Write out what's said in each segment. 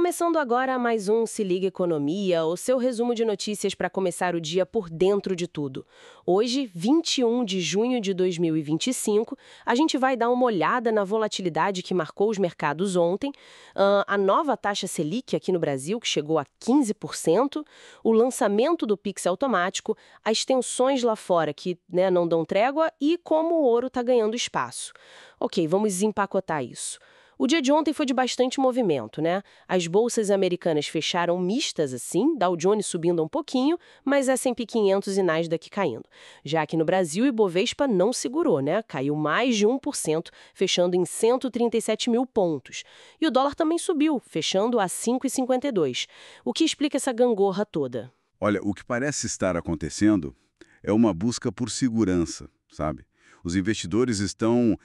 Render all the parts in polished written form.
Começando agora mais um Se Liga Economia, o seu resumo de notícias para começar o dia por dentro de tudo. Hoje, 21 de junho de 2025, a gente vai dar uma olhada na volatilidade que marcou os mercados ontem, a nova taxa Selic aqui no Brasil, que chegou a 15%, o lançamento do Pix automático, as tensões lá fora que não dão trégua e como o ouro está ganhando espaço. Ok, vamos desempacotar isso. O dia de ontem foi de bastante movimento, né? As bolsas americanas fecharam mistas assim, Dow Jones subindo um pouquinho, mas S&P 500 e Nasdaq caindo. Já aqui no Brasil, o Ibovespa não segurou, né? Caiu mais de 1%, fechando em 137 mil pontos. E o dólar também subiu, fechando a 5,52. O que explica essa gangorra toda? Olha, o que parece estar acontecendo é uma busca por segurança, sabe? Os investidores estão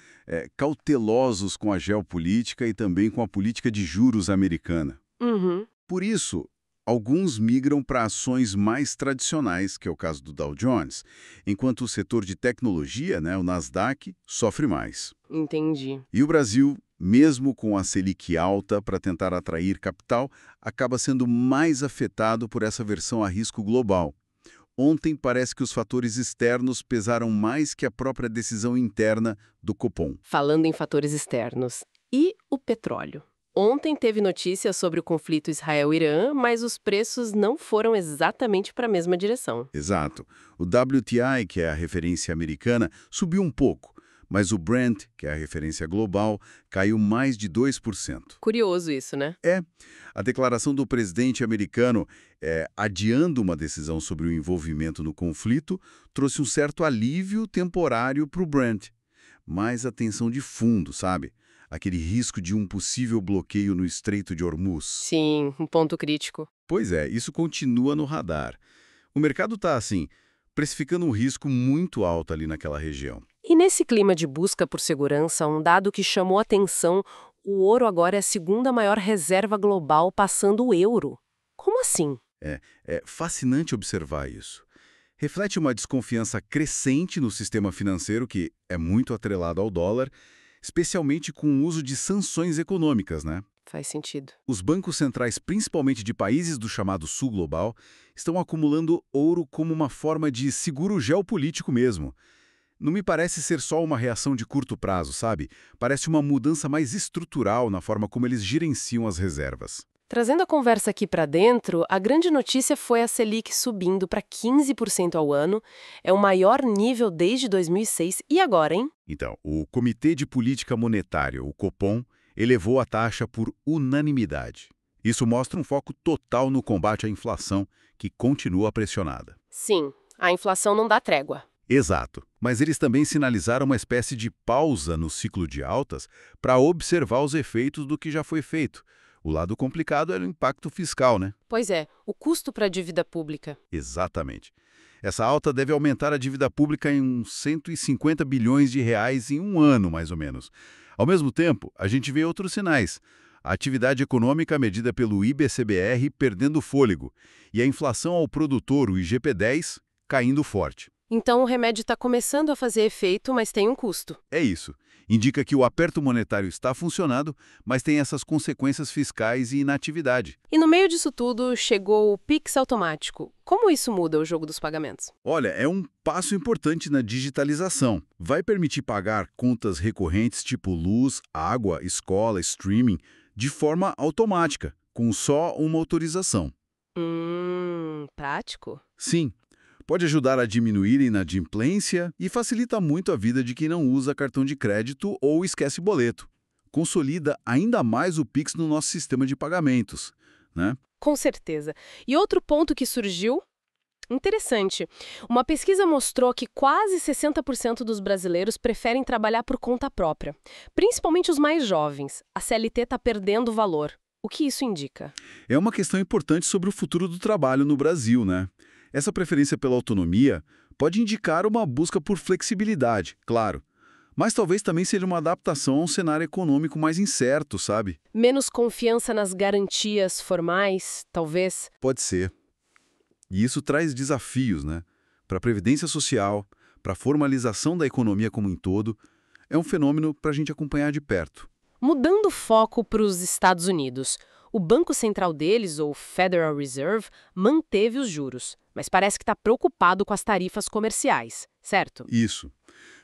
cautelosos com a geopolítica e também com a política de juros americana. Uhum. Por isso, alguns migram para ações mais tradicionais, que é o caso do Dow Jones, enquanto o setor de tecnologia, o Nasdaq, sofre mais. Entendi. E o Brasil, mesmo com a Selic alta para tentar atrair capital, acaba sendo mais afetado por essa versão a risco global. Ontem parece que os fatores externos pesaram mais que a própria decisão interna do Copom. Falando em fatores externos, e o petróleo? Ontem teve notícias sobre o conflito Israel-Irã, mas os preços não foram exatamente para a mesma direção. Exato. O WTI, que é a referência americana, subiu um pouco, mas o Brent, que é a referência global, caiu mais de 2%. Curioso isso, né? A declaração do presidente americano, adiando uma decisão sobre o envolvimento no conflito, trouxe um certo alívio temporário para o Brent. Mas a tensão de fundo, sabe? Aquele risco de um possível bloqueio no Estreito de Hormuz. Sim, um ponto crítico. Pois é, isso continua no radar. O mercado está, assim, precificando um risco muito alto ali naquela região. E nesse clima de busca por segurança, um dado que chamou atenção, o ouro agora é a segunda maior reserva global, passando o euro. Como assim? É fascinante observar isso. Reflete uma desconfiança crescente no sistema financeiro que é muito atrelado ao dólar, especialmente com o uso de sanções econômicas, né? Faz sentido. Os bancos centrais, principalmente de países do chamado Sul Global, estão acumulando ouro como uma forma de seguro geopolítico mesmo. Não me parece ser só uma reação de curto prazo, sabe? Parece uma mudança mais estrutural na forma como eles gerenciam as reservas. Trazendo a conversa aqui para dentro, a grande notícia foi a Selic subindo para 15% ao ano. É o maior nível desde 2006. E agora, hein? Então, o Comitê de Política Monetária, o Copom, elevou a taxa por unanimidade. Isso mostra um foco total no combate à inflação, que continua pressionada. Sim, a inflação não dá trégua. Exato. Mas eles também sinalizaram uma espécie de pausa no ciclo de altas para observar os efeitos do que já foi feito. O lado complicado é o impacto fiscal, né? Pois é, o custo para a dívida pública. Exatamente. Essa alta deve aumentar a dívida pública em uns 150 bilhões de reais em um ano, mais ou menos. Ao mesmo tempo, a gente vê outros sinais. A atividade econômica medida pelo IBCBR perdendo fôlego e a inflação ao produtor, o IGP-10, caindo forte. Então o remédio está começando a fazer efeito, mas tem um custo. É isso. Indica que o aperto monetário está funcionando, mas tem essas consequências fiscais e inatividade. E no meio disso tudo, chegou o Pix automático. Como isso muda o jogo dos pagamentos? Olha, é um passo importante na digitalização. Vai permitir pagar contas recorrentes tipo luz, água, escola, streaming, de forma automática, com só uma autorização. Prático? Sim. Pode ajudar a diminuir a inadimplência e facilita muito a vida de quem não usa cartão de crédito ou esquece boleto. Consolida ainda mais o Pix no nosso sistema de pagamentos, né? Com certeza. E outro ponto que surgiu? Interessante. Uma pesquisa mostrou que quase 60% dos brasileiros preferem trabalhar por conta própria, principalmente os mais jovens. A CLT está perdendo valor. O que isso indica? É uma questão importante sobre o futuro do trabalho no Brasil, né? Essa preferência pela autonomia pode indicar uma busca por flexibilidade, claro. Mas talvez também seja uma adaptação a um cenário econômico mais incerto, sabe? Menos confiança nas garantias formais, talvez? Pode ser. E isso traz desafios, né? Para a previdência social, para a formalização da economia como um todo. É um fenômeno para a gente acompanhar de perto. Mudando o foco para os Estados Unidos, O Banco Central deles, o Federal Reserve, manteve os juros, mas parece que está preocupado com as tarifas comerciais, certo? Isso.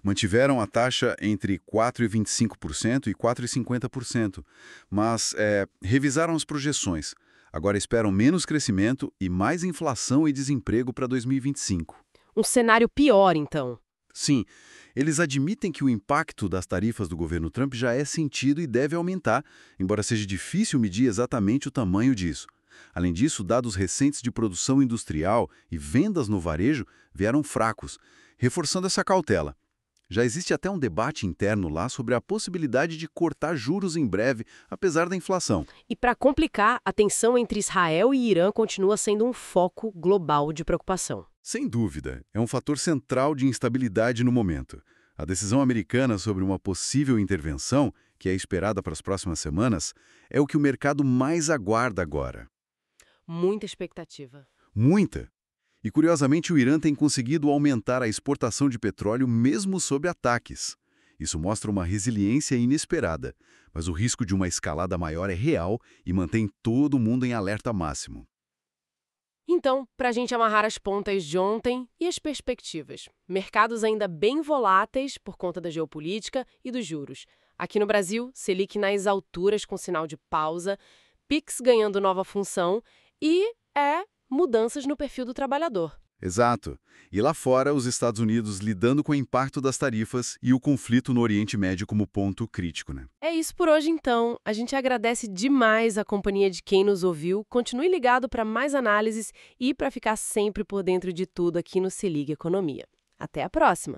Mantiveram a taxa entre 4,25% e 4,50%, mas revisaram as projeções. Agora esperam menos crescimento e mais inflação e desemprego para 2025. Um cenário pior, então. Sim, eles admitem que o impacto das tarifas do governo Trump já é sentido e deve aumentar, embora seja difícil medir exatamente o tamanho disso. Além disso, dados recentes de produção industrial e vendas no varejo vieram fracos, reforçando essa cautela. Já existe até um debate interno lá sobre a possibilidade de cortar juros em breve, apesar da inflação. E para complicar, a tensão entre Israel e Irã continua sendo um foco global de preocupação. Sem dúvida, é um fator central de instabilidade no momento. A decisão americana sobre uma possível intervenção, que é esperada para as próximas semanas, é o que o mercado mais aguarda agora. Muita expectativa. Muita! E, curiosamente, o Irã tem conseguido aumentar a exportação de petróleo mesmo sob ataques. Isso mostra uma resiliência inesperada, mas o risco de uma escalada maior é real e mantém todo mundo em alerta máximo. Então, para a gente amarrar as pontas de ontem e as perspectivas. Mercados ainda bem voláteis por conta da geopolítica e dos juros. Aqui no Brasil, Selic nas alturas com sinal de pausa, Pix ganhando nova função e mudanças no perfil do trabalhador. Exato. E lá fora, os Estados Unidos lidando com o impacto das tarifas e o conflito no Oriente Médio como ponto crítico, né? É isso por hoje, então. A gente agradece demais a companhia de quem nos ouviu. Continue ligado para mais análises e para ficar sempre por dentro de tudo aqui no Se Liga Economia. Até a próxima!